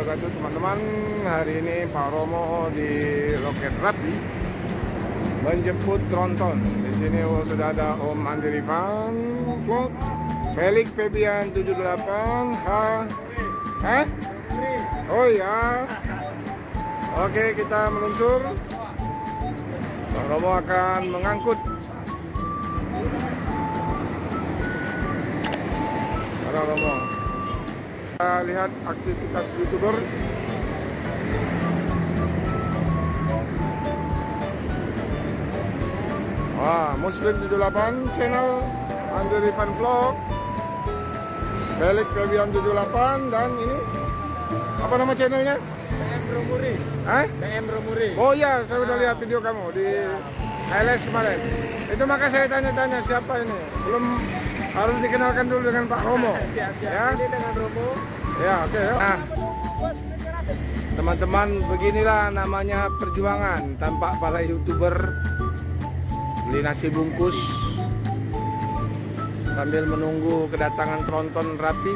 wabarakatuh teman-teman. Hari ini Pak Romo di Loket Rapi menjemput tronton. Di sini sudah ada Om Andi Rifan, Felix Febian 78. Oh ya. Oke, kita meluncur. Pak Romo akan mengangkut Pak Romo. Kita lihat aktivitas YouTuber. Wah, Muslim 78 channel, Andi Rifan Vlog, Felix Febian 78, dan ini apa nama channelnya? PM Romuri. PM Romuri. Oh iya, saya udah lihat video kamu di LS kemarin. Itu maka saya tanya-tanya siapa ini. Belum, harus dikenalkan dulu dengan Pak Romo. Siap. Ya? Ini dengan Romo. Ya, oke. Nah, teman-teman, beginilah namanya perjuangan tanpa para YouTuber. Beli nasi bungkus sambil menunggu kedatangan tronton Rapi.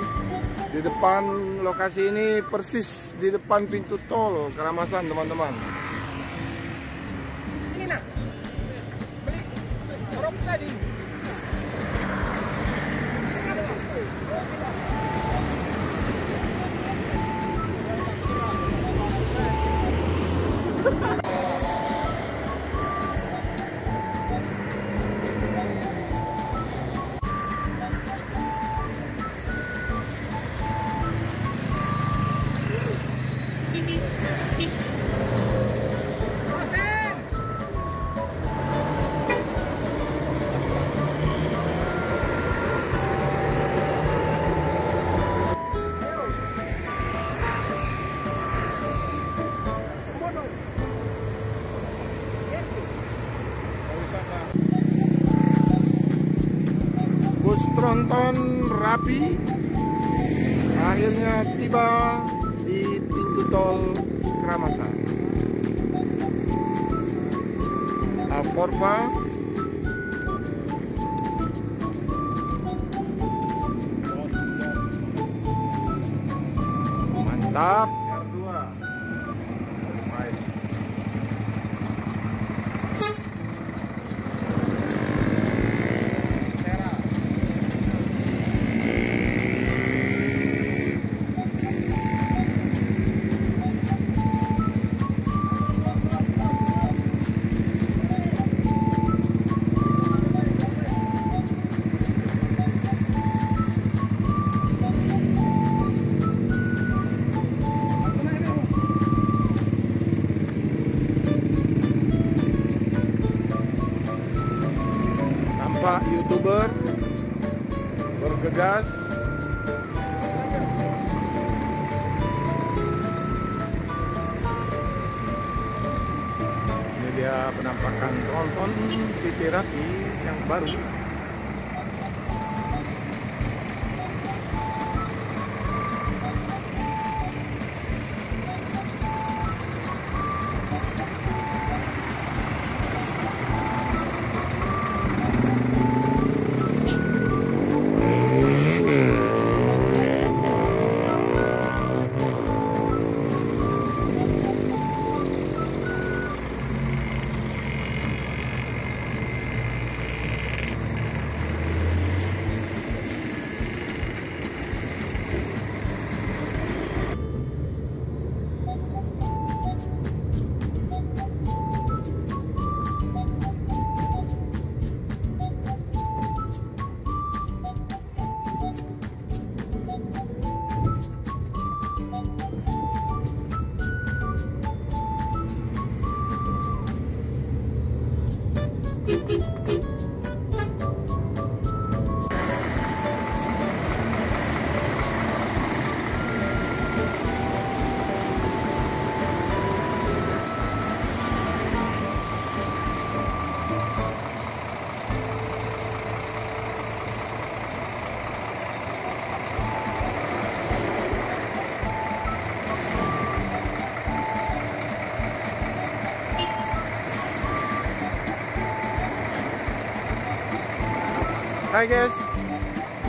Di depan lokasi ini persis di depan pintu tol Keramasan, teman-teman. Ini nak. Beli rok tadi. Bus tronton Rapi akhirnya tiba di pintu tol Keramasan. Alforfa mantap. Pak YouTuber bergegas. Ini dia penampakan tronton TV Rapi yang baru. Hai guys.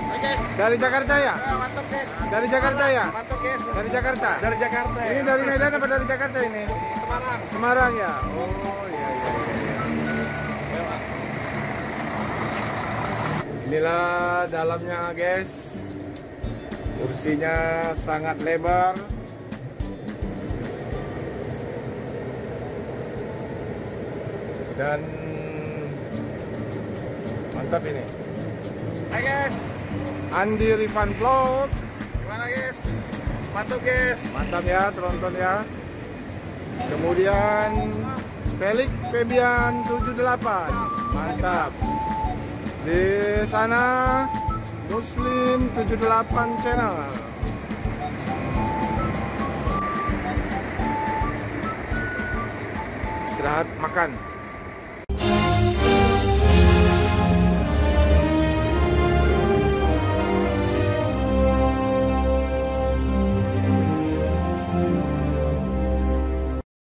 Hai guys. Dari Jakarta ya? Mantap. mantap guys. Dari Jakarta ya? Mantap guys. Dari Jakarta? Dari Jakarta. Ini dari Medan apa dari Jakarta ini? Semarang. Semarang ya? Oh iya iya iya. Inilah dalamnya guys. Kursinya sangat lebar. Dan mantap ini. Hai guys. Andi Rifan Vlog. Gimana guys? Mantap guys. Mantap ya, Tronton ya. Kemudian Felix Febian 78. Mantap. Di sana Muslim 78 channel. Istirahat makan.